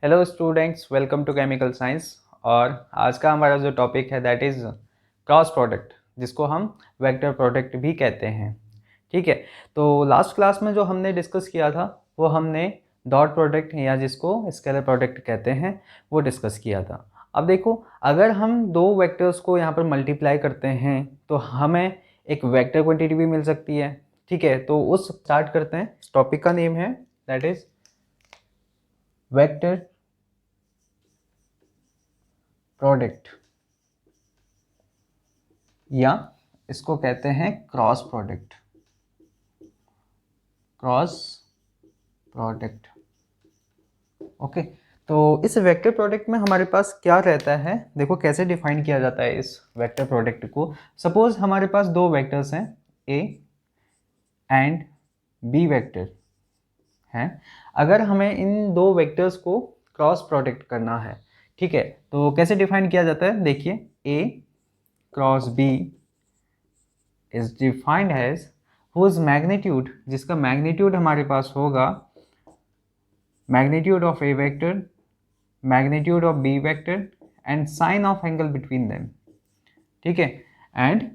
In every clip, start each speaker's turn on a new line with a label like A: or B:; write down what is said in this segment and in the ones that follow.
A: Hello students, welcome to chemical science. और आज का हमारा जो टॉपिक है दैट इज़ क्रॉस प्रोडक्ट, जिसको हम वेक्टर प्रोडक्ट भी कहते हैं। ठीक है, तो लास्ट क्लास में जो हमने डिस्कस किया था वो हमने डॉट प्रोडक्ट या जिसको स्केलर प्रोडक्ट कहते हैं वो डिस्कस किया था। अब देखो, अगर हम दो वेक्टर्स को यहाँ पर मल्टीप्लाई करते हैं तो हमें एक वेक्टर क्वांटिटी भी मिल सकती है। ठीक है, तो उस स्टार्ट करते हैं। इस टॉपिक का नेम है दैट इज़ वेक्टर प्रोडक्ट, या इसको कहते हैं cross product. Cross product, okay. तो इस वेक्टर प्रोडक्ट में हमारे पास क्या रहता है, देखो कैसे डिफाइन किया जाता है इस वेक्टर प्रोडक्ट को। सपोज हमारे पास दो वेक्टर्स हैं, ए एंड बी वेक्टर हैं। अगर हमें इन दो वेक्टर्स को क्रॉस प्रोडक्ट करना है, ठीक है, तो कैसे डिफाइन किया जाता है, देखिए ए cross B is defined as whose magnitude, जिसका मैग्नीट्यूड हमारे पास होगा magnitude of A vector, magnitude of B vector and sine of angle between them. ठीक है, and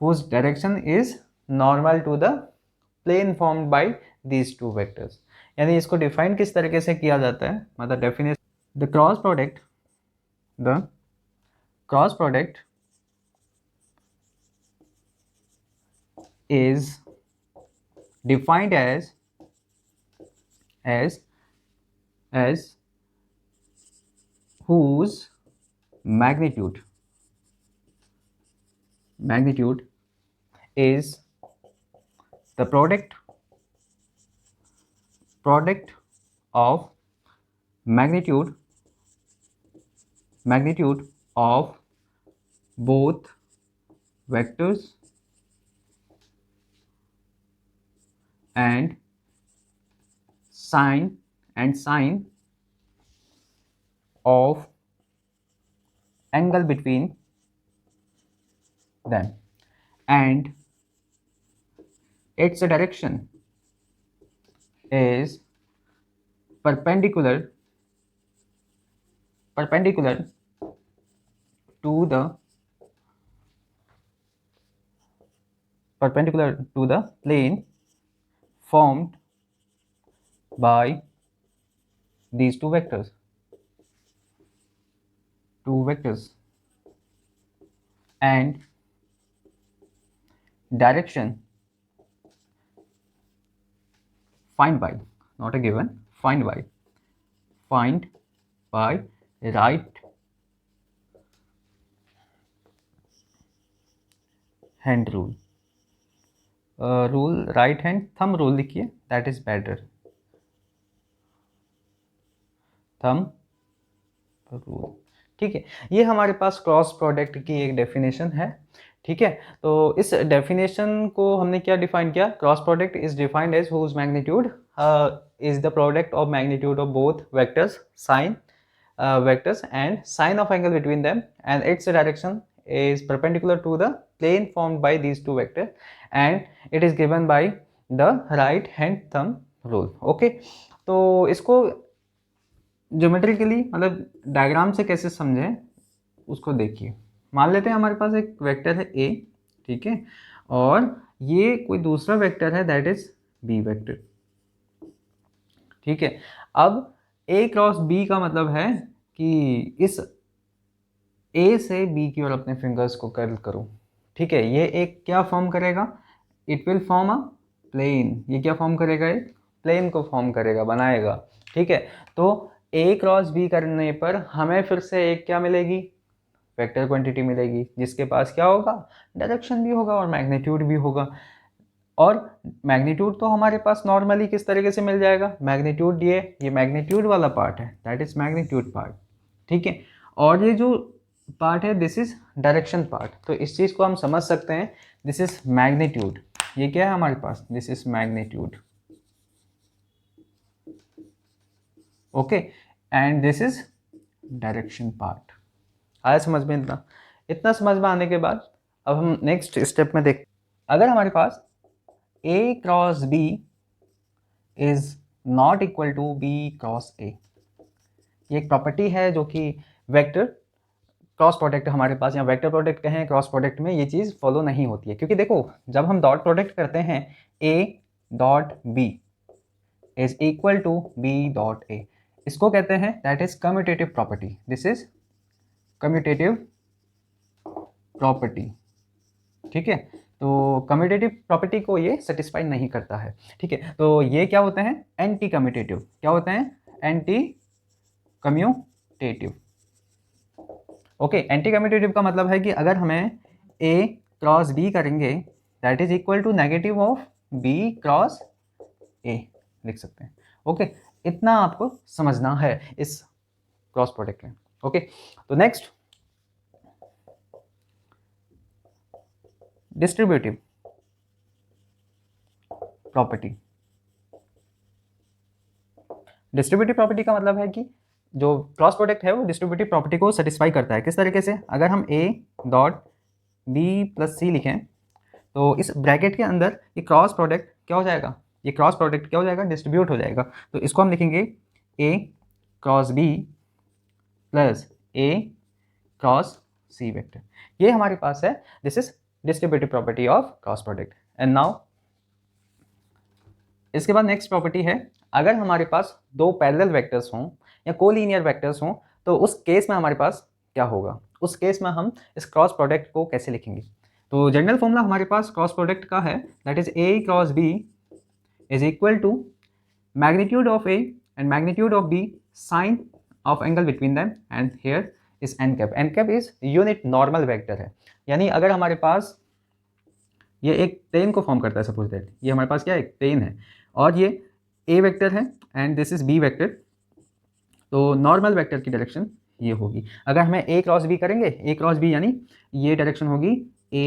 A: whose direction is normal to the plane formed by these two vectors. यानी इसको define किस तरीके से किया जाता है, मतलब definition, the cross product is defined as whose magnitude is the product of magnitude of both vectors and sine of angle between them, and its direction is perpendicular to the plane formed by these two vectors and direction find by, not a given, find by right hand rule, right hand thumb rule लिखिए, that is better, thumb rule। ठीक है, ये हमारे पास cross product की एक definition है। ठीक है, तो इस डेफिनेशन को हमने क्या डिफाइन किया, cross product is defined as whose magnitude is the product of magnitude of both vectors and sine of angle between them, and its direction is perpendicular to the plane formed by these two vectors, and it is given by the right hand thumb rule। okay, तो इसको geometrically मतलब diagram से कैसे समझें उसको देखिए। मान लेते हैं हमारे पास एक वेक्टर है ए, ठीक है, और ये कोई दूसरा वेक्टर है दैट इज बी वेक्टर। ठीक है, अब ए क्रॉस बी का मतलब है कि इस ए से बी की ओर अपने फिंगर्स को कर्ल करो। ठीक है, ये एक क्या फॉर्म करेगा, it will form a plane. ये क्या फॉर्म करेगा, एक प्लेन को फॉर्म करेगा, बनाएगा। ठीक है, तो ए क्रॉस बी करने पर हमें फिर से एक क्या मिलेगी, वेक्टर क्वांटिटी मिलेगी, जिसके पास क्या होगा, डायरेक्शन भी होगा और मैग्नीट्यूड भी होगा। और मैग्नीट्यूड तो हमारे पास नॉर्मली किस तरीके से मिल जाएगा, मैग्नीट्यूड ये मैग्नीट्यूड वाला पार्ट है, दैट इज मैग्नीट्यूड पार्ट। ठीक है, और ये जो पार्ट है दिस इज डायरेक्शन पार्ट। तो इस चीज़ को हम समझ सकते हैं, दिस इज मैग्नीट्यूड। ये क्या है हमारे पास, this is magnitude, okay, and this is direction part. आया समझ में? इतना समझ में आने के बाद अब हम नेक्स्ट स्टेप में देख, अगर हमारे पास A cross B is not equal to B cross A, ये एक प्रॉपर्टी है जो कि वेक्टर क्रॉस प्रोडक्ट हमारे पास, या वेक्टर प्रोडक्ट कहें, क्रॉस प्रोडक्ट में ये चीज़ फॉलो नहीं होती है, क्योंकि देखो जब हम डॉट प्रोडक्ट करते हैं a dot b is equal to b dot a, इसको कहते हैं that is commutative property. This is commutative property, ठीक है। तो कम्यूटेटिव प्रॉपर्टी को ये सेटिस्फाई नहीं करता है, ठीक है। तो ये क्या होते हैं, एंटी कम्यूटेटिव। क्या होते हैं, anti commutative. Okay, anti commutative का मतलब है कि अगर हमें a क्रॉस b करेंगे that is equal to negative of b cross a लिख सकते हैं। ओके, इतना आपको समझना है इस क्रॉस प्रोडक्ट में। ओके, तो next distributive property. Distributive property का मतलब है कि जो क्रॉस प्रोडक्ट है वो डिस्ट्रीब्यूटिव प्रॉपर्टी को सेटिस्फाई करता है। किस तरीके से, अगर हम a डॉट b प्लस सी लिखें तो इस ब्रैकेट के अंदर ये क्रॉस प्रोडक्ट क्या हो जाएगा, ये क्रॉस प्रोडक्ट क्या हो जाएगा, डिस्ट्रीब्यूट हो जाएगा। तो इसको हम लिखेंगे a cross b plus a cross c vector. ये हमारे पास है, this is distributive property of cross product. And now इसके बाद नेक्स्ट प्रॉपर्टी है, अगर हमारे पास दो पैरेलल वेक्टर्स हों या कोलीनियर वेक्टर्स हों तो उस केस में हमारे पास क्या होगा, उस केस में हम इस क्रॉस प्रोडक्ट को कैसे लिखेंगे। तो जनरल फॉर्मूला हमारे पास क्रॉस प्रोडक्ट का है, that is a cross b is equal to magnitude of a and magnitude of b sine of angle between them, and here is n cap. N cap is unit normal vector है, यानी अगर हमारे पास ये एक plane को form करता है, suppose that ये हमारे पास क्या है, एक प्लेन है और ये a वेक्टर है and this is b vector, तो नॉर्मल वेक्टर की डायरेक्शन ये होगी। अगर हमें a क्रॉस b करेंगे, a क्रॉस b यानी ये डायरेक्शन होगी a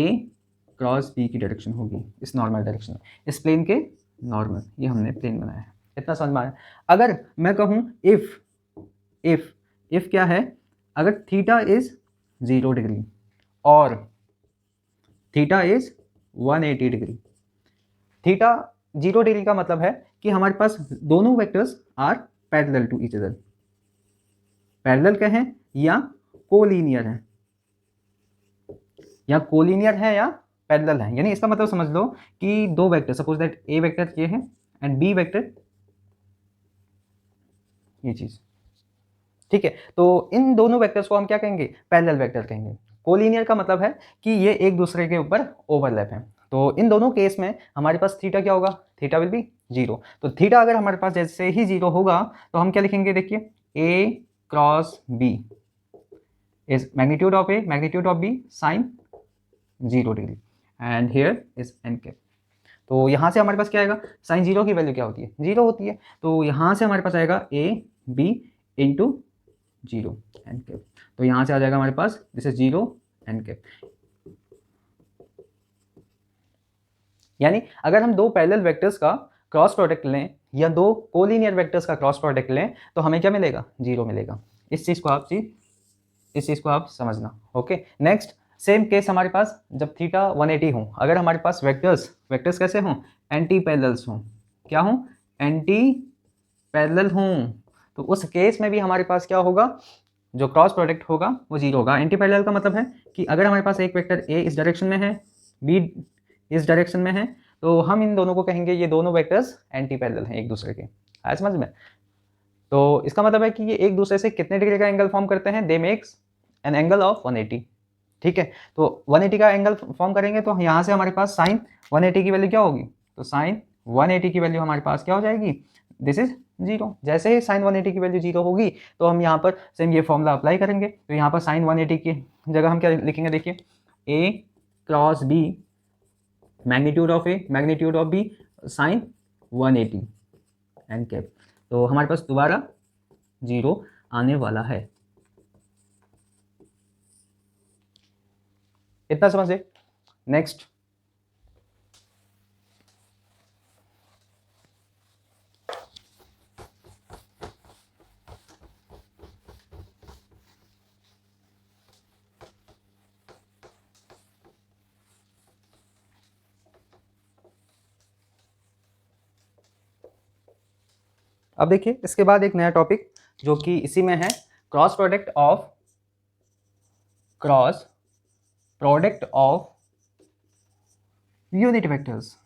A: क्रॉस b की डायरेक्शन होगी, इस नॉर्मल डायरेक्शन में, इस प्लेन के नॉर्मल, ये हमने प्लेन बनाया है। इतना समझ में आया। अगर मैं कहूँ इफ क्या है, अगर थीटा इज 0 डिग्री और theta is 180 degree, theta 0 degree का मतलब है कि हमारे पास दोनों vectors are parallel to each other, parallel कहें या कोलीनियर है, या कोलीनियर है या पैरेलल है, यानी इसका मतलब समझ लो कि दो vector, suppose that A vector ये है एंड बी वेक्टर ये चीज, ठीक है। तो इन दोनों वेक्टर्स को हम क्या कहेंगे, पैरेलल वेक्टर कहेंगे। कोलीनियर का मतलब है कि ये एक दूसरे के ऊपर ओवरलैप है। तो इन दोनों केस में हमारे पास थीटा क्या होगा, थीटा विल बी 0। तो थीटा अगर हमारे पास जैसे ही 0 होगा तो हम क्या लिखेंगे, देखिए a cross b is magnitude of a magnitude of b sine 0 degree, and here is n cap. तो यहाँ से हमारे पास क्या आएगा, साइन 0 की वैल्यू क्या होती है, 0 होती है। तो यहाँ से हमारे पास आएगा a b into 0 n cap. तो यहाँ से आ जाएगा हमारे पास दिस इज 0 एन कैप। यानी अगर हम दो पैरेलल वेक्टर्स का क्रॉस प्रोडक्ट लें या दो कोलिनियर वेक्टर्स का क्रॉस प्रोडक्ट लें तो हमें क्या मिलेगा, 0 मिलेगा। इस चीज़ को आप समझना। ओके, नेक्स्ट सेम केस हमारे पास जब थीटा 180 हो, अगर हमारे पास वेक्टर्स कैसे हों, एंटी पैरेलल्स हों, क्या हों, एंटी पैरेलल हों, तो उस केस में भी हमारे पास क्या होगा, जो क्रॉस प्रोडक्ट होगा वो 0 होगा। एंटी पैरेलल का मतलब है कि अगर हमारे पास एक वेक्टर a इस डायरेक्शन में है, b इस डायरेक्शन में है, तो हम इन दोनों को कहेंगे ये दोनों वेक्टर्स एंटी पैरेलल हैं एक दूसरे के। आया समझ में? तो इसका मतलब है कि ये एक दूसरे से कितने डिग्री का एंगल फॉर्म करते हैं, दे मेक्स एन एंगल ऑफ 180, ठीक है। तो 180 का एंगल फॉर्म करेंगे तो यहाँ से हमारे पास साइन 180 की वैल्यू क्या होगी, तो साइन 180 की वैल्यू हमारे पास क्या हो जाएगी, दिस इज 0। जैसे ही साइन 180 की वैल्यू 0 होगी तो हम यहाँ पर सेम ये फॉर्मूला अप्लाई करेंगे। तो यहाँ पर साइन 180 की जगह हम क्या लिखेंगे, देखिए a cross b magnitude of a magnitude of b sine 180 n cap. तो हमारे पास दोबारा 0 आने वाला है। इतना समझे? नेक्स्ट अब देखिए इसके बाद एक नया टॉपिक जो कि इसी में है, cross product of unit vectors.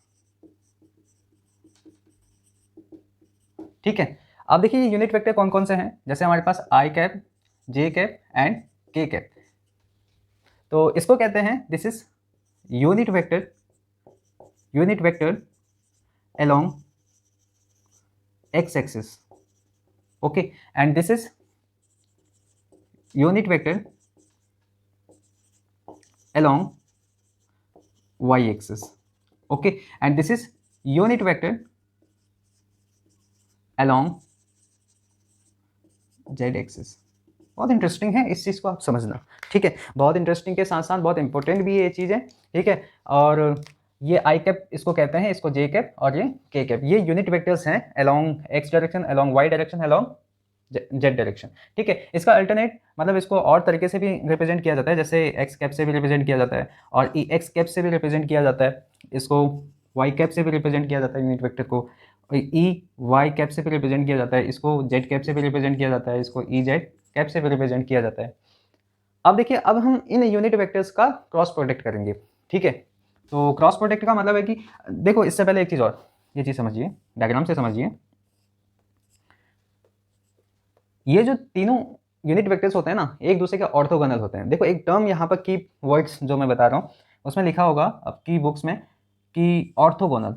A: ठीक है, अब देखिए ये यूनिट वेक्टर कौन कौन से हैं, जैसे हमारे पास आई कैप, जे कैप एंड के कैप। तो इसको कहते हैं this is unit vector along x axis, okay, and this is unit vector along y axis, okay, and this is unit vector along z axis। बहुत इंटरेस्टिंग है, इस चीज़ को आप समझना, ठीक है, बहुत इंटरेस्टिंग के साथ साथ बहुत इंपॉर्टेंट भी ये चीज़ है, ठीक है। और ये आई कैप इसको कहते हैं, इसको जे कैप और ये के कैप, ये यूनिट वेक्टर्स हैं along x direction, along y direction, along z direction, ठीक है। इसका अल्टरनेट मतलब इसको और तरीके से भी रिप्रेजेंट किया जाता है, जैसे एक्स कैप से भी रिप्रेजेंट किया जाता है और ई एक्स कैप से भी रिप्रेजेंट किया जाता है, इसको वाई कैप से भी रिप्रेजेंट किया जाता है यूनिट वेक्टर को, ई वाई कैप से भी रिप्रेजेंट किया जाता है, इसको जेड कैप से भी रिप्रेजेंट किया जाता है, इसको ई जेड कैप से भी रिप्रेजेंट किया जाता है। अब देखिए, अब हम इन यूनिट वेक्टर्स का क्रॉस प्रोडक्ट करेंगे, ठीक है। तो क्रॉस प्रोडक्ट का मतलब है कि देखो, इससे पहले एक चीज़ और, ये चीज़ समझिए, डायग्राम से समझिए, ये जो तीनों यूनिट वेक्टर्स होते हैं ना, एक दूसरे के ऑर्थोगोनल होते हैं। देखो एक टर्म यहाँ पर की वर्ड्स जो मैं बता रहा हूँ उसमें लिखा होगा आपकी बुक्स में कि ऑर्थोगोनल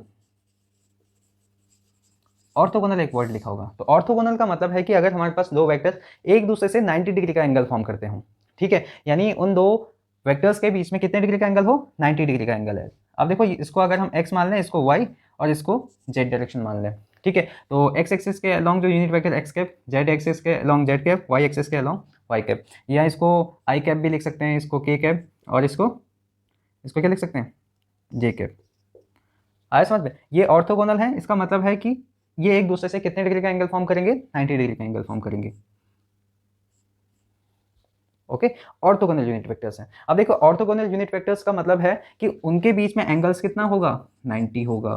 A: एक वर्ड लिखा होगा। तो ऑर्थोगोनल का मतलब है कि अगर हमारे पास दो वेक्टर एक दूसरे से 90 डिग्री का एंगल फॉर्म करते हो, ठीक है, यानी उन दो वेक्टर्स के बीच में कितने डिग्री का एंगल हो, 90 डिग्री का एंगल है। अब देखो इसको अगर हम x मान लें, इसको y और इसको z डायरेक्शन मान लें, ठीक है। तो x एक्सिस के अलोंग जो unit vector x cap, z axis के along z cap, y axis के अलोंग y कैप, या इसको i कैप भी लिख सकते हैं, इसको k कैप और इसको क्या लिख सकते हैं, j कैप। आया समझ में? ये ऑर्थोगोनल है, इसका मतलब है कि ये एक दूसरे से कितने डिग्री का एंगल फॉर्म करेंगे, 90 डिग्री का एंगल फॉर्म करेंगे, ओके। ऑर्थोगोनल यूनिट वेक्टर्स हैं। अब देखो ऑर्थोगोनल यूनिट वेक्टर्स का मतलब है कि उनके बीच में एंगल्स कितना होगा, 90 होगा।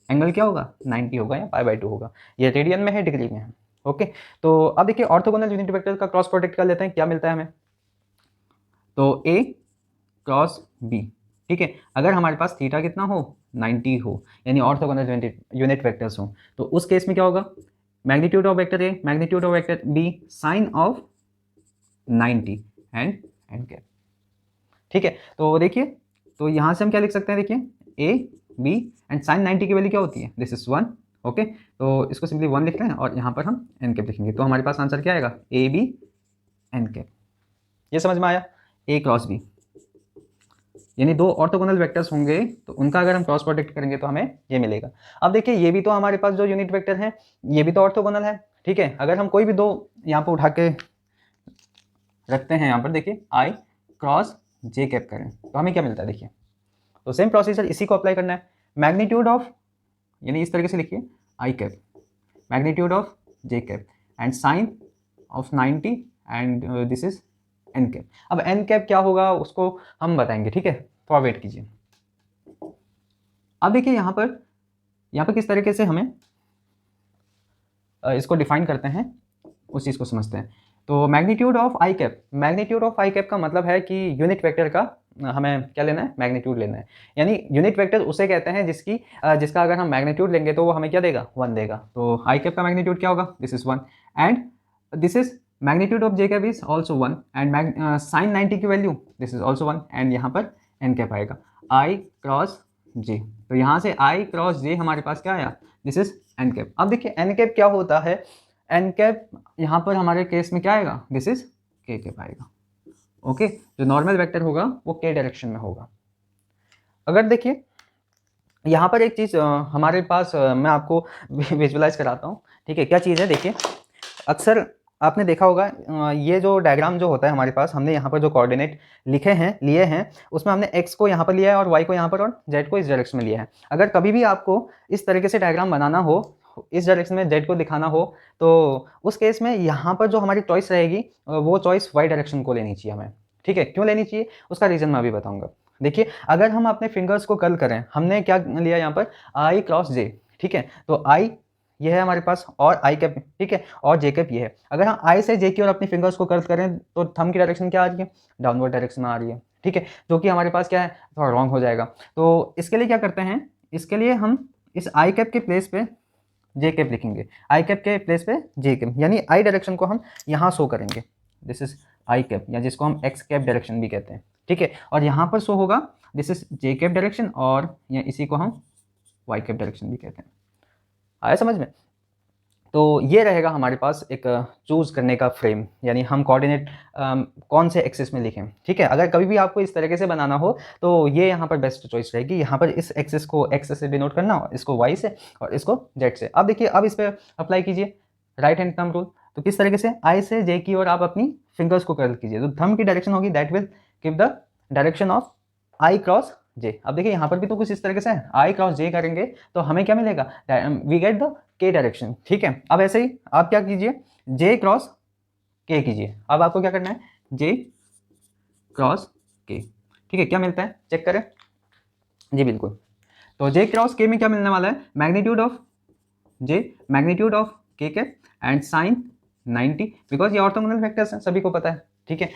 A: एंगल क्या होगा, 90 होगा या π/2 होगा। ये रेडियन में है, डिग्री में है, ओके। तो अब देखिए ऑर्थोगोनल यूनिट वेक्टर का क्रॉस प्रोडक्ट कर लेते हैं, क्या मिलता है हमें। तो A क्रॉस B, ठीक है, अगर हमारे पास थीटा कितना हो, 90 हो, यानी ऑर्थोगोनल यूनिट वेक्टर्स हो, तो उस केस में क्या होगा, magnitude of vector A magnitude of vector B sine of 90 n cap, ठीक है। तो देखिए, तो यहाँ से हम क्या लिख सकते हैं, देखिए A B एंड साइन 90 की वैल्यू क्या होती है, दिस इज 1, ओके। तो इसको सिंपली 1 लिख लें और यहाँ पर हम एन कैप लिखेंगे, तो हमारे पास आंसर क्या आएगा, AB एन कैप। ये समझ में आया, A क्रॉस B, यानी दो ऑर्थोगोनल वेक्टर्स होंगे तो उनका अगर हम क्रॉस प्रोडक्ट करेंगे तो हमें ये मिलेगा। अब देखिए ये भी तो हमारे पास जो यूनिट वेक्टर है ये भी तो ऑर्थोगोनल है, ठीक है। अगर हम कोई भी दो यहाँ पर उठा के रखते हैं, यहाँ पर देखिए आई क्रॉस जे कैप करें तो हमें क्या मिलता है, देखिए। तो सेम प्रोसीजर इसी को अप्लाई करना है, मैग्नीट्यूड ऑफ, यानी इस तरीके से लिखिए i cap, magnitude of j cap and sine of 90 and this is n cap. अब एन कैप क्या होगा उसको हम बताएंगे, ठीक है, थोड़ा वेट कीजिए। अब देखिए यहाँ पर किस तरीके से हमें इसको डिफाइन करते हैं, उस चीज़ को समझते हैं। तो मैग्नीट्यूड ऑफ आई कैप का मतलब है कि यूनिट वेक्टर का हमें क्या लेना है, मैग्नीट्यूड लेना है। यानी यूनिट वेक्टर उसे कहते हैं जिसका अगर हम मैग्नीट्यूड लेंगे तो वो हमें क्या देगा, 1 देगा। तो आई कैप का मैग्नीट्यूड क्या होगा, this is 1 and this is magnitude of j cap is also 1 and sine 90 की value this is also 1 and यहाँ पर एन कैप आएगा, आई क्रॉस जे। तो यहाँ से आई क्रॉस जे हमारे पास क्या आया, दिस इज एन कैप। अब देखिए एन कैप क्या होता है, एन कैप यहाँ पर हमारे केस में क्या आएगा, दिस इज के कैप आएगा, ओके। जो नॉर्मल वेक्टर होगा वो के डायरेक्शन में होगा। अगर देखिए यहाँ पर एक चीज़ हमारे पास मैं आपको विजुअलाइज कराता हूँ, ठीक है, क्या चीज़ है, देखिए अक्सर आपने देखा होगा ये जो डायग्राम जो होता है हमारे पास, हमने यहाँ पर जो कोऑर्डिनेट लिए हैं उसमें हमने x को यहाँ पर लिया है और y को यहाँ पर और z को इस डायरेक्शन में लिया है। अगर कभी भी आपको इस तरीके से डायग्राम बनाना हो, इस डायरेक्शन में z को दिखाना हो, तो उस केस में यहाँ पर जो हमारी चॉइस रहेगी वो चॉइस y डायरेक्शन को लेनी चाहिए हमें, ठीक है। क्यों लेनी चाहिए उसका रीज़न मैं अभी बताऊँगा। देखिए अगर हम अपने फिंगर्स को कर्ल करें, हमने क्या लिया यहाँ पर, आई क्रॉस जे, ठीक है। तो आई ये है हमारे पास, और आई कैप, ठीक है, और जे कैप ये है। अगर हम आई से जे की और अपनी फिंगर्स को कर्ल करें तो थंब की डायरेक्शन क्या आ रही है, डाउनवर्ड डायरेक्शन में आ रही है, ठीक है, जो कि हमारे पास क्या है, थोड़ा रॉन्ग हो जाएगा। तो इसके लिए क्या करते हैं, इसके लिए हम इस आई कैप के प्लेस पे जे कैप लिखेंगे, आई कैप के प्लेस पे जे कैप, यानी आई डायरेक्शन को हम यहाँ शो करेंगे, दिस इज आई कैप, या जिसको हम एक्स कैप डायरेक्शन भी कहते हैं, ठीक है, और यहाँ पर शो होगा this is J cap direction, और या इसी को हम वाई कैप डायरेक्शन भी कहते हैं। आया समझ में? तो ये रहेगा हमारे पास एक चूज़ करने का फ्रेम, यानी हम कोऑर्डिनेट कौन से एक्सिस में लिखें, ठीक है। अगर कभी भी आपको इस तरीके से बनाना हो तो ये यहाँ पर बेस्ट चॉइस रहेगी, यहाँ पर इस एक्सिस को एक्स से डिनोट करना, इसको वाई से और इसको जेड से। अब देखिए, अब इस पर अप्लाई कीजिए राइट हैंड थंब रूल। तो किस तरीके से, आई से जे की और आप अपनी फिंगर्स को कर्ल कीजिए, तो थंब की डायरेक्शन होगी that will give the direction of i cross j. अब देखिए यहाँ पर भी तो कुछ इस तरीके से है, आई क्रॉस जे करेंगे तो हमें क्या मिलेगा, वी गेट द के डायरेक्शन, ठीक है। अब ऐसे ही आप क्या कीजिए, जे क्रॉस के कीजिए। अब आपको क्या करना है, जे क्रॉस के, ठीक है, क्या मिलता है चेक करें जी, बिल्कुल। तो जे क्रॉस के में क्या मिलने वाला है, magnitude of J, magnitude of k cap and sine 90, because ये ऑर्थोगोनल वेक्टर्स हैं, सभी को पता है, ठीक है,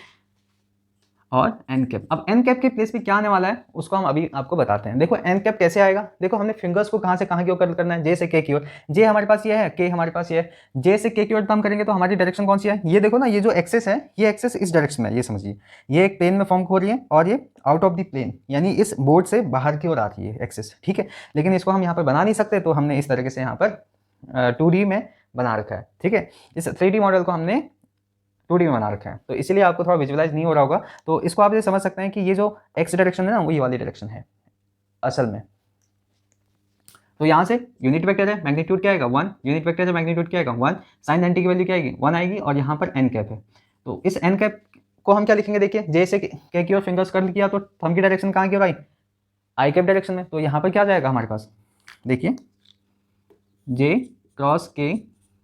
A: और एन कैप। अब एन कैप के प्लेस पे क्या आने वाला है उसको हम अभी आपको बताते हैं। देखो एन कैप कैसे आएगा, देखो हमने फिंगर्स को कहाँ से कहाँ की ओर कर्ल करना है, जे से के की ओर, जे हमारे पास ये है, के हमारे पास ये है, जे से के की ओर हम करेंगे तो हमारी डायरेक्शन कौन सी है, ये देखो ना, ये जो एक्सेस है, ये एक्सेस इस डायरेक्शन में है, ये समझिए, ये एक प्लेन में फॉर्म हो रही है और ये आउट ऑफ द प्लेन, यानी इस बोर्ड से बाहर की ओर आ रही है एक्सेस, ठीक है। लेकिन इसको हम यहाँ पर बना नहीं सकते, तो हमने इस तरीके से यहाँ पर 2D में बना रखा है, ठीक है। इस 3D मॉडल को हमने 2D में बना रखा है, तो इसीलिए आपको थोड़ा विजुअलाइज नहीं हो रहा होगा। तो इसको आप ये समझ सकते हैं कि ये जो एक्स डायरेक्शन है ना, वो ये वाली डायरेक्शन है असल में। तो यहाँ से यूनिट वेक्टर है, मैग्नीट्यूड क्या आएगा 1, यूनिट वेक्टर है, मैग्नीट्यूड क्या आएगा 1, साइन 90 की वैल्यू क्या आएगी 1 आएगी, और यहाँ पर एन कैप है। तो इस एन कैप को हम क्या लिखेंगे, देखिए जे से के की ओर फिंगर्स कर्ल किया तो थंब की डायरेक्शन कहाँ की ओर आई, आई कैप डायरेक्शन में। तो यहाँ पर क्या जाएगा हमारे पास, देखिए j cross k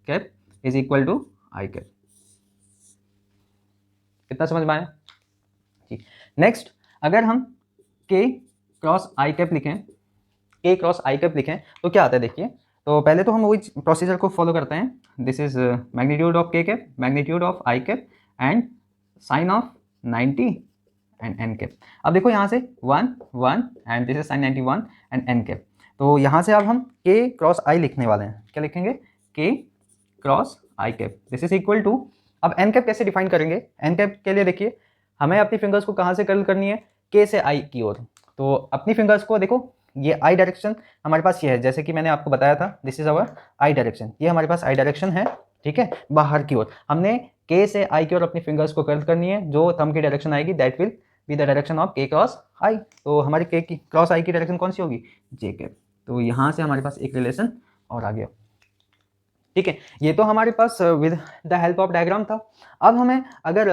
A: cap is equal to i cap. कितना समझ में आया जी। नेक्स्ट, अगर हम के क्रॉस आई कैप लिखें, के क्रॉस आई कैप लिखें तो क्या आता है, देखिए। तो पहले तो हम वही प्रोसीजर को फॉलो करते हैं, this is magnitude of k cap, magnitude of i cap and sine of 90 and n cap. अब देखो यहाँ से 1 1 and this is sine 91 and n cap. तो यहाँ से अब हम के क्रॉस आई लिखने वाले हैं, क्या लिखेंगे, k cross i cap, this is equal to. अब एन कैप कैसे डिफाइन करेंगे, एन कैप के लिए देखिए हमें अपनी फिंगर्स को कहाँ से कर्ल करनी है, के से आई की ओर। तो अपनी फिंगर्स को देखो, ये आई डायरेक्शन हमारे पास ये है, जैसे कि मैंने आपको बताया था, this is our I direction, ये हमारे पास आई डायरेक्शन है, ठीक है, बाहर की ओर। हमने के से आई की ओर अपनी फिंगर्स को कर्ल करनी है, जो थंब की डायरेक्शन आएगी that will be the direction of के क्रॉस आई। तो हमारी के की क्रॉस आई की डायरेक्शन कौन सी होगी, जे कैप। तो यहाँ से हमारे पास एक रिलेशन और आ गया, ठीक है। ये तो हमारे पास with the help of diagram था। अब हमें अगर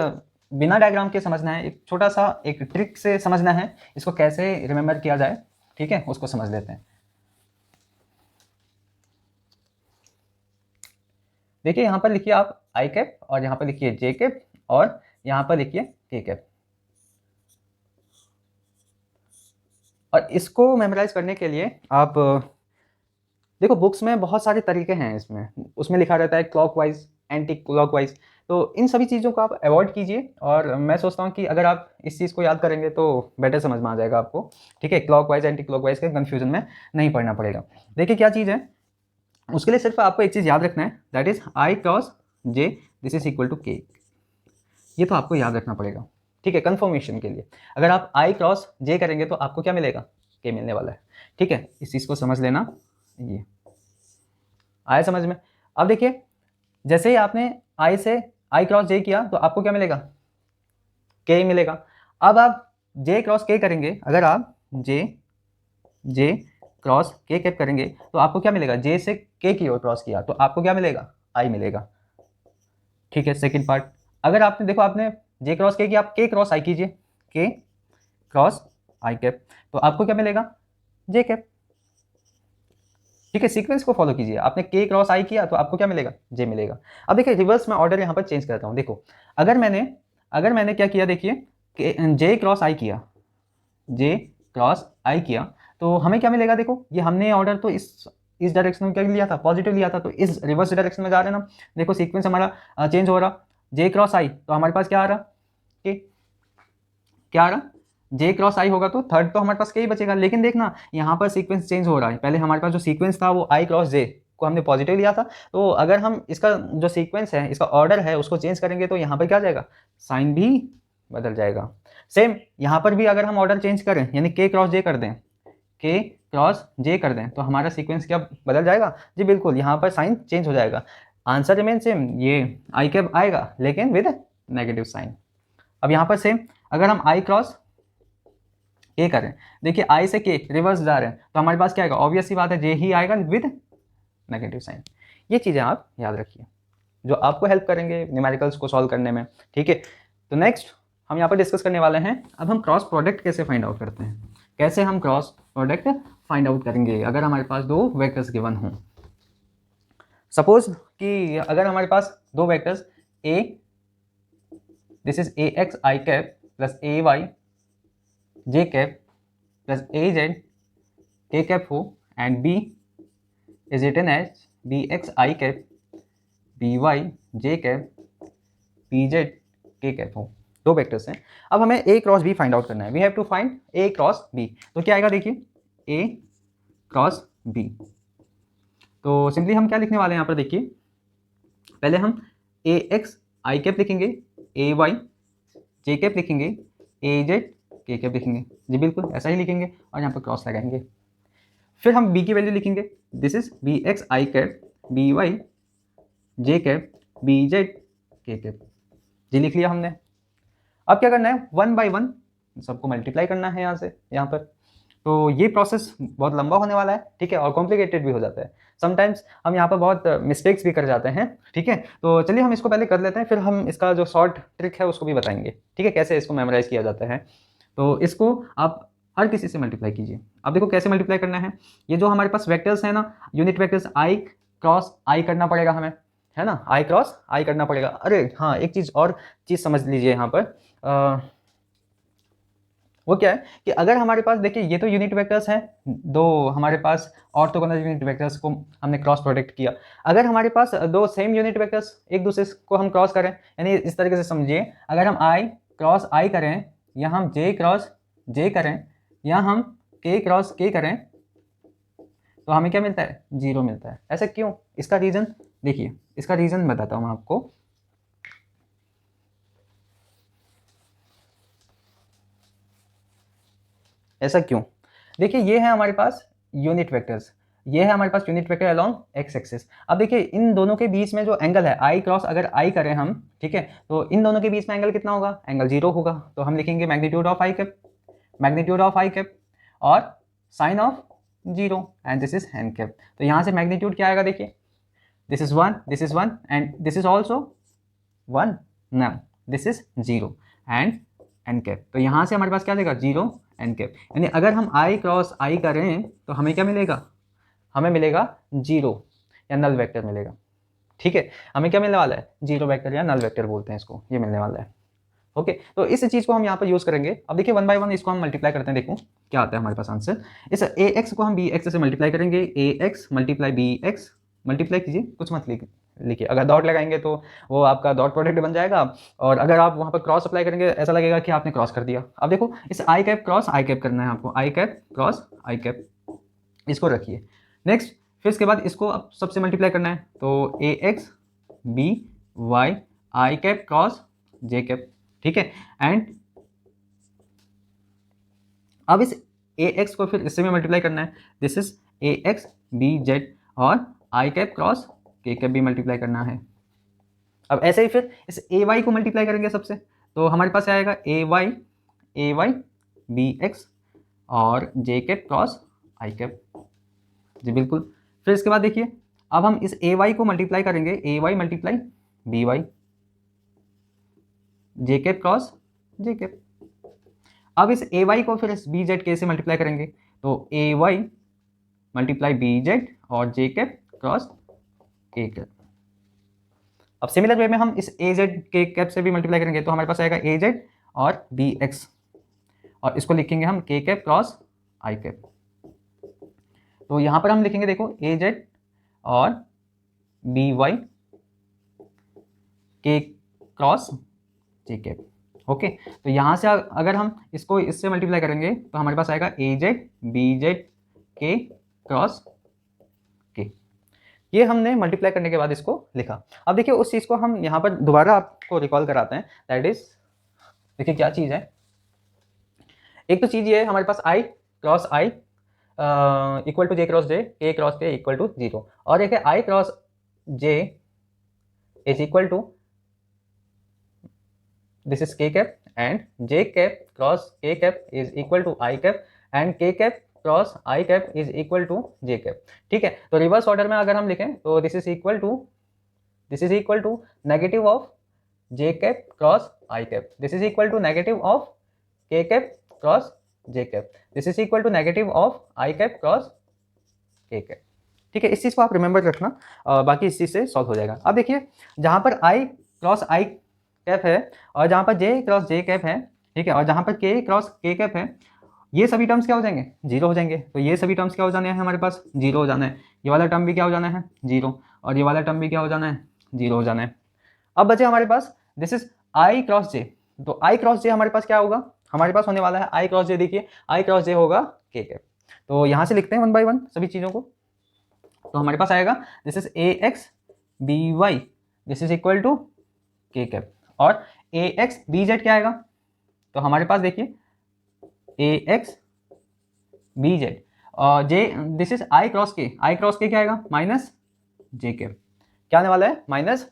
A: बिना डायग्राम के समझना है, एक छोटा सा एक ट्रिक से समझना है, इसको कैसे रिमेंबर किया जाए, ठीक है, उसको समझ लेते हैं। देखिए यहाँ पर लिखिए आप आई कैप, और यहाँ पर लिखिए जे कैप, और यहाँ पर लिखिए के कैप। और इसको मेमोराइज करने के लिए आप देखो बुक्स में बहुत सारे तरीके हैं, इसमें उसमें लिखा रहता है क्लॉकवाइज, एंटी क्लॉकवाइज। तो इन सभी चीज़ों को आप अवॉइड कीजिए, और मैं सोचता हूँ कि अगर आप इस चीज़ को याद करेंगे तो बेटर समझ में आ जाएगा आपको, ठीक है। क्लॉकवाइज एंटी क्लॉकवाइज के कन्फ्यूजन में नहीं पड़ना पड़ेगा। देखिए क्या चीज़ है, उसके लिए सिर्फ आपको एक चीज़ याद रखना है, that is i cross j this is equal to k. ये तो आपको याद रखना पड़ेगा, ठीक है, कन्फर्मेशन के लिए। अगर आप आई क्रॉस जे करेंगे तो आपको क्या मिलेगा, के मिलने वाला है, ठीक है। इस चीज़ को समझ लेना, ये आया समझ में। अब देखिए जैसे ही आपने आई से आई क्रॉस जे किया तो आपको क्या मिलेगा, के मिलेगा। अब आप जे क्रॉस के करेंगे, अगर आप जे क्रॉस के कैप करेंगे तो आपको क्या मिलेगा, जे से के की ओर क्रॉस किया तो आपको क्या मिलेगा, आई मिलेगा, ठीक है। सेकंड पार्ट, अगर आपने देखो आपने जे क्रॉस के किया, आप के क्रॉस आई कीजिए, के क्रॉस आई कैप, तो आपको क्या मिलेगा, जे कैप, ठीक है। सीक्वेंस को फॉलो कीजिए, आपने के क्रॉस आई किया तो आपको क्या मिलेगा, जे मिलेगा। अब देखिए रिवर्स में ऑर्डर यहाँ पर चेंज करता हूँ। देखो अगर मैंने क्या किया, देखिए जे क्रॉस आई किया, जे क्रॉस आई किया तो हमें क्या मिलेगा, देखो ये हमने ऑर्डर तो इस इस डायरेक्शन में क्या लिया था, पॉजिटिव लिया था, तो इस रिवर्स डायरेक्शन में जा रहे हैं ना। देखो सीक्वेंस हमारा चेंज हो रहा, जे क्रॉस आई, तो हमारे पास क्या आ रहा कि क्या आ रहा, जे क्रॉस आई होगा तो थर्ड तो हमारे पास के ही बचेगा। लेकिन देखना यहाँ पर सीक्वेंस चेंज हो रहा है, पहले हमारे पास जो सीक्वेंस था वो आई क्रॉस जे को हमने पॉजिटिव लिया था, तो अगर हम इसका जो सीक्वेंस है, इसका ऑर्डर है, उसको चेंज करेंगे तो यहाँ पर क्या जाएगा, साइन भी बदल जाएगा। सेम यहाँ पर भी अगर हम ऑर्डर चेंज करें, यानी के क्रॉस जे कर दें, के क्रॉस जे कर दें, तो हमारा सीक्वेंस क्या बदल जाएगा जी, बिल्कुल, यहाँ पर साइन चेंज हो जाएगा। आंसर रिमेन सेम, ये आई कैप आएगा लेकिन विद नेगेटिव साइन। अब यहाँ पर सेम, अगर हम आई क्रॉस के करें, देखिए आई से के रिवर्स जा रहे हैं, तो हमारे पास क्या आएगा, ऑब्वियस सी बात है जे ही आएगा विद नेगेटिव साइन। ये चीज़ें आप याद रखिए जो आपको हेल्प करेंगे न्यूमेरिकल्स को सॉल्व करने में, ठीक है। तो नेक्स्ट हम यहाँ पर डिस्कस करने वाले हैं, अब हम क्रॉस प्रोडक्ट कैसे फाइंड आउट करते हैं, कैसे हम क्रॉस प्रोडक्ट फाइंड आउट करेंगे अगर हमारे पास दो वेक्टर्स गिवन हों। सपोज कि अगर हमारे पास दो vectors a, this is a x i cap plus a y j cap plus a z k cap हो, and b is written as b x i cap b y j cap b z k cap हो, दो vectors हैं। अब हमें a cross b find out करना है, we have to find a cross b. तो क्या आएगा, देखिए ए क्रॉस बी, तो सिंपली हम क्या लिखने वाले हैं यहाँ पर, देखिए पहले हम ए एक्स आई कैप लिखेंगे, ए वाई जे कैप लिखेंगे, ए जेड के कैप लिखेंगे, जी बिल्कुल ऐसा ही लिखेंगे और यहाँ पर क्रॉस लगाएंगे। फिर हम बी की वैल्यू लिखेंगे, this is b x i cap b y j cap b z k cap, जी लिख लिया हमने। अब क्या करना है, वन बाय वन सबको मल्टीप्लाई करना है यहाँ से यहाँ पर। तो ये प्रोसेस बहुत लंबा होने वाला है, ठीक है, और कॉम्प्लिकेटेड भी हो जाता है समटाइम्स, हम यहाँ पर बहुत मिस्टेक्स भी कर जाते हैं, ठीक है। तो चलिए हम इसको पहले कर लेते हैं, फिर हम इसका जो शॉर्ट ट्रिक है उसको भी बताएंगे, ठीक है, कैसे इसको मेमोराइज किया जाता है। तो इसको आप हर किसी से मल्टीप्लाई कीजिए। अब देखो कैसे मल्टीप्लाई करना है, ये जो हमारे पास वेक्टर्स है ना, यूनिट वेक्टर्स आई क्रॉस आई करना पड़ेगा हमें, है ना, आई क्रॉस आई करना पड़ेगा। अरे हाँ, एक चीज़ और चीज़ समझ लीजिए यहाँ पर, वो क्या है कि अगर हमारे पास देखिए ये तो यूनिट वेक्टर्स हैं दो, हमारे पास ऑर्थोगोनल यूनिट वेक्टर्स को हमने क्रॉस प्रोडक्ट किया। अगर हमारे पास दो सेम यूनिट वेक्टर्स एक दूसरे को हम क्रॉस करें, यानी इस तरीके से समझिए, अगर हम आई क्रॉस आई करें, या हम जे क्रॉस जे करें, या हम के क्रॉस के करें, तो हमें क्या मिलता है, जीरो मिलता है। ऐसा क्यों, इसका रीज़न देखिए, इसका रीज़न बताता हूँ आपको। ऐसा क्यों, देखिए ये है हमारे पास यूनिट वेक्टर्स, ये है हमारे पास unit vector along x axis. अब देखिए इन दोनों के बीच में जो एंगल है आई क्रॉस अगर आई करें हम, ठीक है, तो इन दोनों के बीच में एंगल कितना होगा, एंगल जीरो होगा। तो हम लिखेंगे magnitude of i cap, magnitude of i cap और sine of zero, and this is n cap. तो यहाँ से मैग्नीट्यूड क्या आएगा, देखिए this is one and this is also one, now this is zero and n cap. तो यहाँ से हमारे पास क्या देगा, जीरो एन कैप। यानी अगर हम आई क्रॉस आई करें तो हमें क्या मिलेगा, हमें मिलेगा जीरो या नल वेक्टर मिलेगा, ठीक है, हमें क्या मिलने वाला है, जीरो वेक्टर या नल वेक्टर बोलते हैं इसको, ये मिलने वाला है। ओके, तो इस चीज़ को हम यहाँ पर यूज़ करेंगे। अब देखिए वन बाय वन इसको हम मल्टीप्लाई करते हैं, देखो क्या आता है हमारे पास आंसर। इस ए एक्स को हम बी एक्स से मल्टीप्लाई करेंगे, a x multiply b x, multiply कीजिए, कुछ मत लिखिए, अगर डॉट लगाएंगे तो वो आपका डॉट प्रोडक्ट बन जाएगा, और अगर आप वहाँ पर क्रॉस अप्लाई करेंगे ऐसा लगेगा कि आपने क्रॉस कर दिया। अब देखो इस आई कैप क्रॉस आई कैप करना है आपको, आई कैप क्रॉस आई कैप, इसको रखिए। नेक्स्ट फिर इसके बाद इसको अब सबसे मल्टीप्लाई करना है, तो ए एक्स बी वाई आई कैप क्रॉस जे कैप, ठीक है, एंड अब इस ए एक्स को फिर इससे भी मल्टीप्लाई करना है, this is a x b z, और i cap cross k cap भी मल्टीप्लाई करना है। अब ऐसे ही फिर इस ए वाई को मल्टीप्लाई करेंगे सबसे, तो हमारे पास आएगा ए वाई बी एक्स और जे कैप क्रॉस आई कैप, जी बिल्कुल। फिर इसके बाद देखिए अब हम इस ए वाई को मल्टीप्लाई करेंगे, ए y multiply B y, j cap cross जे कैप। अब इस ए वाई को फिर इस बी जेड के से मल्टीप्लाई करेंगे, तो ए वाई मल्टीप्लाई बी जेड और जे कैप क्रॉस के कैप। अब सिमिलर वे में हम इस ए जेड के कैप से भी मल्टीप्लाई करेंगे, तो हमारे पास आएगा ए जेड और बी एक्स, और इसको लिखेंगे हम के कैप क्रॉस आई कैप। तो यहाँ पर हम लिखेंगे देखो ए जेड और बी वाई के क्रॉस जे कैप। ओके, तो यहाँ से अगर हम इसको इससे मल्टीप्लाई करेंगे तो हमारे पास आएगा ए जेड बी जेड के क्रॉस के। ये हमने मल्टीप्लाई करने के बाद इसको लिखा। अब देखिए उस चीज़ को हम यहाँ पर दोबारा आपको रिकॉल कराते हैं। दैट इज, देखिए क्या चीज़ है। एक तो चीज़ ये है हमारे पास i cross i equal to j cross j, k cross k equal to 0, और एक है i cross j is equal to this is k cap and j cap cross k cap is equal to I cap and k cap cross I cap is equal to j cap। ठीक है, तो reverse order में अगर हम लिखें तो this is equal to negative of j cap cross I cap, this is equal to negative of k cap cross j cap, this is equal to negative of I cap cross k cap। ठीक है, इस चीज़ को आप remember रखना, बाकी इस चीज़ से solve हो जाएगा। अब देखिए जहाँ पर I क्रॉस I कैप है और जहाँ पर जे क्रॉस जे कैप है, ठीक है, और जहाँ पर के क्रॉस के कैप है, ये सभी टर्म्स क्या हो जाएंगे, 0 हो जाएंगे। तो ये सभी टर्म्स क्या हो जाने हैं हमारे पास, 0 हो जाना है। ये वाला टर्म भी क्या हो जाना है, 0, और ये वाला टर्म भी क्या हो जाना है, 0 हो जाना है। अब बचे हमारे पास दिस इज आई क्रॉस जे। तो आई क्रॉस जे हमारे पास क्या होगा, हमारे पास होने वाला है आई क्रॉस जे। देखिए आई क्रॉस जे होगा के कैप। तो यहाँ से लिखते हैं 1 बाय 1 सभी चीज़ों को। तो हमारे पास आएगा this is a x b y this is equal to k cap, और ए एक्स बी जेड क्या आएगा, तो हमारे पास देखिए ए एक्स बी जेड और जे this is i cross k क्या आएगा, माइनस जे कैप। क्या आने वाला है, माइनस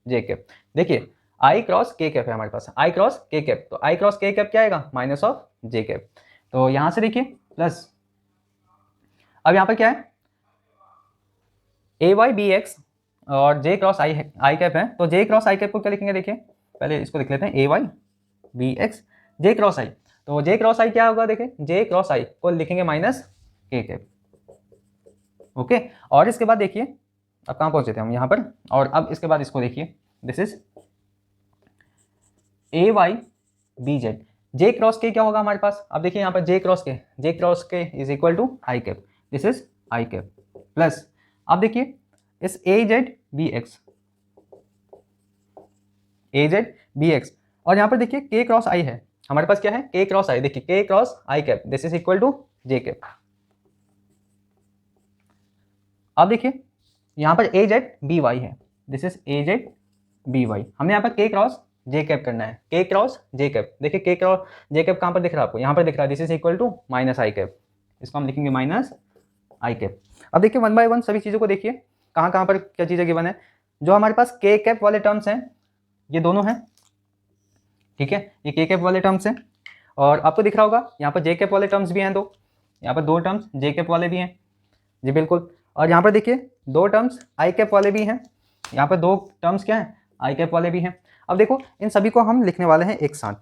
A: जे कैप। देखिए आई क्रॉस के कैप है हमारे पास, आई क्रॉस के कैप, तो आई क्रॉस के कैप क्या आएगा, माइनस ऑफ जे कैप। तो यहां से देखिए प्लस, अब यहां पर क्या है, ए वाई बी एक्स और जे क्रॉस आई कैप है। तो जे क्रॉस आई कैप को क्या लिखेंगे, देखिए पहले इसको लिख लेते हैं, a y b x J cross आई। तो जे क्रॉस आई क्या होगा, देखिए जे क्रॉस आई को लिखेंगे माइनस के कैप। ओके, और इसके बाद देखिए अब कहाँ पहुंचे थे हम यहाँ पर, और अब इसके बाद इसको देखिए this is a y b z, j cross k क्या होगा हमारे पास। अब देखिए यहाँ पर j cross k is equal to i cap, this is i cap plus, अब देखिए इस a z b x, a z b x, और यहाँ पर देखिए के क्रॉस आई है हमारे पास, क्या है के क्रॉस आई, देखिए k cross i cap, this is equal to j cap. अब देखिए यहाँ पर ए जेड बी वाई है, this is a z b y. हमने यहाँ पर के क्रॉस जे कैप करना है, के क्रॉस जे कैप। देखिए के क्रॉस जे कैप कहाँ पर दिख रहा है आपको, यहाँ पर दिख रहा है, this is equal to minus i cap, इसको हम लिखेंगे माइनस आई कैप। अब देखिए 1 बाय 1 सभी चीज़ों को देखिए, कहाँ कहाँ पर क्या चीज़ें गिवन है। जो हमारे पास के कैप वाले टर्म्स हैं ये दोनों हैं, ठीक है, ये के कैप वाले टर्म्स हैं, और आपको दिख रहा होगा यहाँ पर जे कैप वाले टर्म्स भी हैं दो, यहाँ पर 2 टर्म्स जे कैप वाले भी हैं जी बिल्कुल, और यहाँ पर देखिए 2 टर्म्स आई कैप वाले भी हैं, यहाँ पर 2 टर्म्स क्या हैं, आई कैप वाले भी हैं। अब देखो इन सभी को हम लिखने वाले हैं एक साथ,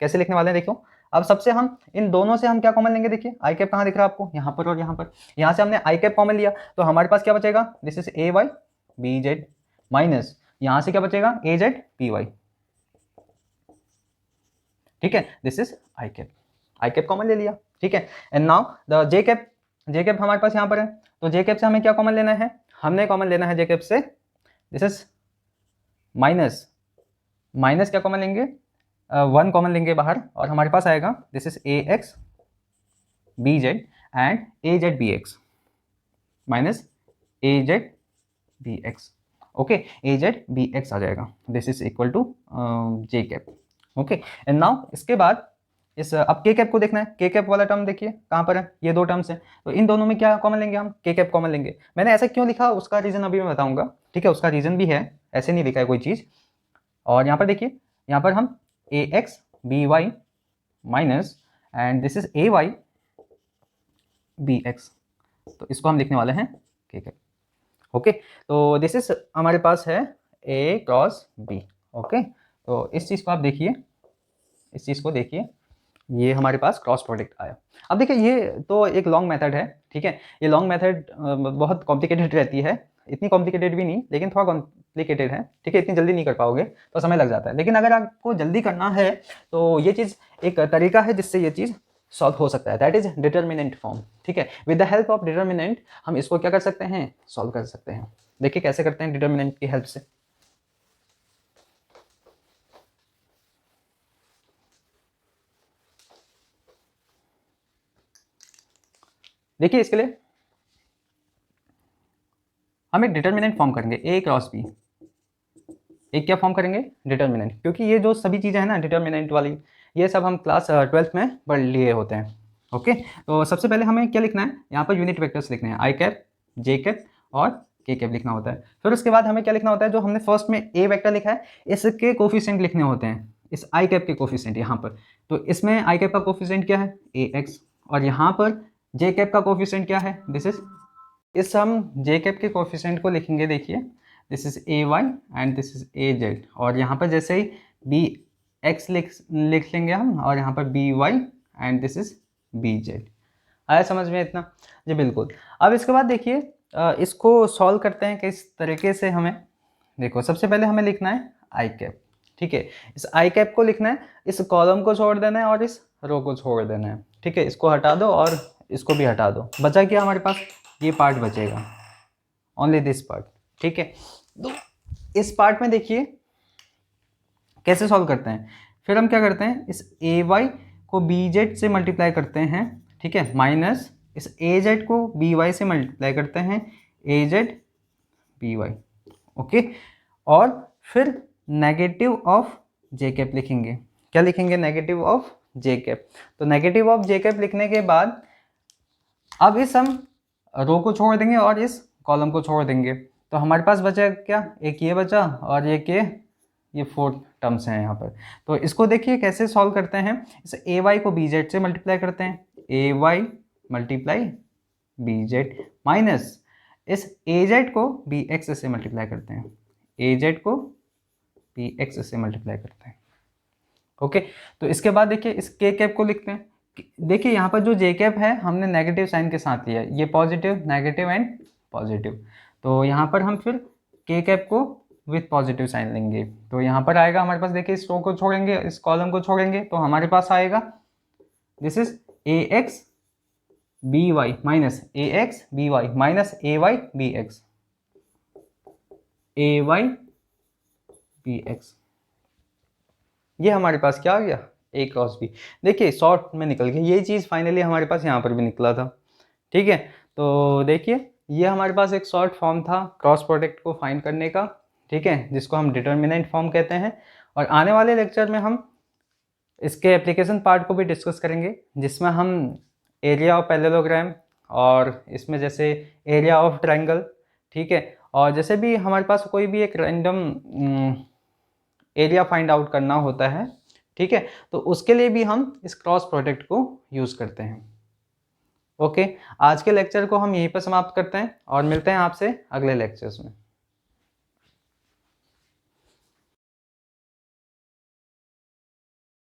A: कैसे लिखने वाले हैं देखो। अब सबसे हम इन दोनों से हम क्या कॉमन लेंगे, देखिए आई कैप कहाँ दिख रहा है आपको, यहाँ पर और यहाँ पर, यहाँ से हमने आई कैप कॉमन लिया तो हमारे पास क्या बचेगा, this is a y b z minus यहाँ से क्या बचेगा, ए जेड पी वाई, ठीक है, this is i cap common ले लिया, ठीक है। And now the J cap हमारे पास यहाँ पर है, तो जे कैप से हमें क्या कॉमन लेना है, हमने कॉमन लेना है जे कैप से, दिस इज माइनस क्या कॉमन लेंगे, 1 कॉमन लेंगे बाहर, और हमारे पास आएगा this is a x b z and a z b x minus a z b x. Okay, a z b x आ जाएगा, this is equal to j cap. Okay, and now इसके बाद इस अब के कैप को देखना है, के कैप वाला टर्म देखिए कहाँ पर है, ये 2 टर्म्स हैं, तो इन दोनों में क्या कॉमन लेंगे हम, के कैप कॉमन लेंगे। मैंने ऐसा क्यों लिखा उसका रीज़न अभी मैं बताऊंगा, ठीक है, उसका रीज़न भी है, ऐसे नहीं लिखा है कोई चीज़। और यहाँ पर देखिए, यहाँ पर हम a x b y minus and this is a y b x, तो इसको हम लिखने वाले हैं के कैप। ओके, तो दिस इज हमारे पास है ए क्रॉस बी। ओके, तो इस चीज़ को आप देखिए, इस चीज़ को देखिए, ये हमारे पास क्रॉस प्रोडक्ट आया। अब देखिए ये तो एक लॉन्ग मेथड है, ठीक है, ये लॉन्ग मेथड बहुत कॉम्प्लिकेटेड रहती है, इतनी कॉम्प्लिकेटेड भी नहीं लेकिन थोड़ा कॉम्प्लिकेटेड है, ठीक है, इतनी जल्दी नहीं कर पाओगे तो समय लग जाता है, लेकिन अगर आपको जल्दी करना है तो ये चीज़ एक तरीका है जिससे ये चीज़ सॉल्व हो सकता है, दैट इज डिटर्मिनेंट फॉर्म। ठीक है, with the help of determinant हम इसको क्या कर सकते हैं, सॉल्व कर सकते हैं। देखिए कैसे करते हैं डिटर्मिनेंट की हेल्प से। देखिए इसके लिए हम एक डिटर्मिनेंट फॉर्म करेंगे, ए क्रॉस बी। एक क्या फॉर्म करेंगे, डिटर्मिनेंट, क्योंकि ये जो सभी चीज़ें हैं ना डिटर्मिनेंट वाली, ये सब हम क्लास 12th में पढ़ लिए होते हैं। ओके, तो सबसे पहले हमें क्या लिखना है, यहाँ पर यूनिट वेक्टर्स लिखने हैं, आई कैप, जे कैप और के कैप लिखना होता है। फिर उसके बाद हमें क्या लिखना होता है, जो हमने फर्स्ट में ए वेक्टर लिखा है इसके कोफिशिएंट लिखने होते हैं, इस आई कैप के कोफिशिएंट यहाँ पर। तो इसमें आई कैप का कोफिशिएंट क्या है, ए एक्स, और यहाँ पर जे कैप का कोफिशिएंट क्या है, दिस इज, इस हम जे कैप के कोफिशिएंट को लिखेंगे, देखिए this is a y and this is a z, और यहाँ पर जैसे ही बी एक्स लिख लेंगे हम, और यहाँ पर b y and this is b z. आया समझ में इतना, जी बिल्कुल। अब इसके बाद देखिए इसको सॉल्व करते हैं किस तरीके से। हमें देखो सबसे पहले हमें लिखना है आई कैप। ठीक है, इस आई कैप को लिखना है, इस कॉलम को छोड़ देना है और इस रो को छोड़ देना है। ठीक है, इसको हटा दो और इसको भी हटा दो, बचा क्या हमारे पास, ये पार्ट बचेगा, ओनली दिस पार्ट। ठीक है, तो इस पार्ट में देखिए कैसे सॉल्व करते हैं। फिर हम क्या करते हैं, इस ए वाई को बी जेड से मल्टीप्लाई करते हैं, ठीक है, माइनस इस ए जेड को बी वाई से मल्टीप्लाई करते हैं, a z b Y. Okay, और फिर नेगेटिव ऑफ जे कैप लिखेंगे। क्या लिखेंगे, नेगेटिव ऑफ जे कैप। तो नेगेटिव ऑफ जे कैप लिखने के बाद अब इस हम रो को छोड़ देंगे और इस कॉलम को छोड़ देंगे, तो हमारे पास बचा क्या, एक ये बचा और ये 4 टर्म्स हैं यहाँ पर। तो इसको देखिए कैसे सॉल्व करते हैं, इस ए वाई को बी जेड से मल्टीप्लाई करते हैं, a y multiply b z, minus इस ए जेड को बी एक्स से मल्टीप्लाई करते हैं, ए जेड को बी एक्स से मल्टीप्लाई करते हैं। ओके, तो इसके बाद देखिए इस के कैप को लिखते हैं। देखिए यहाँ पर जो जे कैप है हमने नेगेटिव साइन के साथ लिया है, ये पॉजिटिव नेगेटिव एंड पॉजिटिव, तो यहाँ पर हम फिर के कैप को विथ पॉजिटिव साइन लेंगे। तो यहाँ पर आएगा हमारे पास, देखिए इस रो को छोड़ेंगे, इस कॉलम को छोड़ेंगे, तो हमारे पास आएगा this is a x b y minus a x b y minus a y b x, a y b x. ये हमारे पास क्या आ गया, ए क्रॉस बी। देखिए शॉर्ट में निकल गया, ये चीज़ फाइनली हमारे पास यहाँ पर भी निकला था। ठीक है, तो देखिए ये हमारे पास एक शॉर्ट फॉर्म था क्रॉस प्रोडक्ट को फाइंड करने का, ठीक है, जिसको हम डिटर्मिनेंट फॉर्म कहते हैं। और आने वाले लेक्चर में हम इसके एप्लीकेशन पार्ट को भी डिस्कस करेंगे, जिसमें हम एरिया ऑफ पैरेललोग्राम और इसमें जैसे एरिया ऑफ ट्रायंगल, ठीक है, और जैसे भी हमारे पास कोई भी एक रैंडम एरिया फाइंड आउट करना होता है, ठीक है, तो उसके लिए भी हम इस क्रॉस प्रोडक्ट को यूज़ करते हैं। ओके, आज के लेक्चर को हम यहीं पर समाप्त करते हैं और मिलते हैं आपसे अगले लेक्चर्स में।